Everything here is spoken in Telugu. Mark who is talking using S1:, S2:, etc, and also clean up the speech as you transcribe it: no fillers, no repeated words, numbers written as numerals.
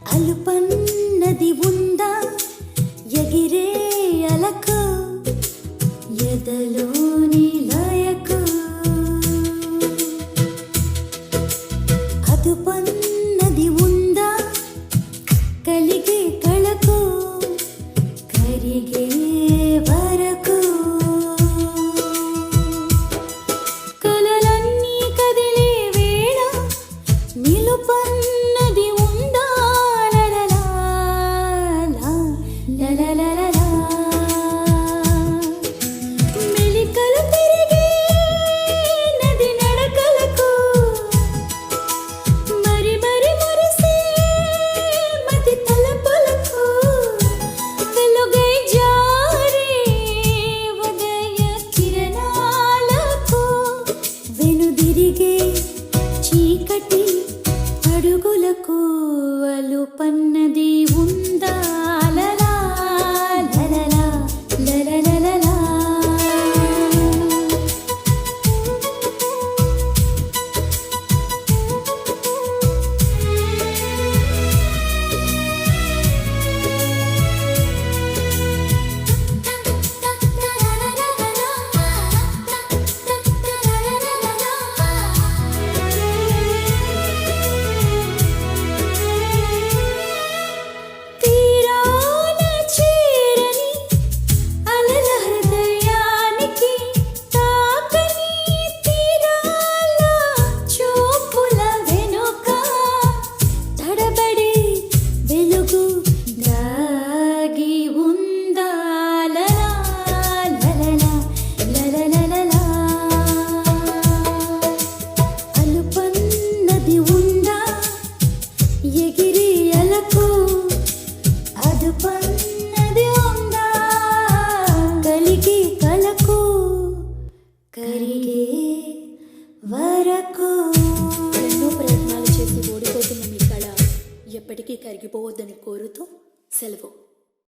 S1: అలుపన్నది ఉందా ఎగిరే అలకు ఎదలోని లయకు అదుపన్నది ఉందా కలిగే కళకు కరిగే వరకు కలలన్నీ కదిలే వేళ నిలుపన్నది ఉందా మెలికలు తిరిగే నది నడకలకు మరి మరి మురిసే మతి తలపులకు వెలుగై జారే ఉదయ కిరణాలకు వెనుదిరిగే చీకటి అడుగులకు అలుపన్నది ఉందా ఎగిరి అలకు అదుపన్నది ఉందా కలిగి కలకు కరిగే వరకు.
S2: ఎన్నో ప్రయత్నాలు చేసి ఓడిపోతున్న మీ కళ ఎప్పటికీ కరిగిపోవద్దని కోరుతూ సెలవు.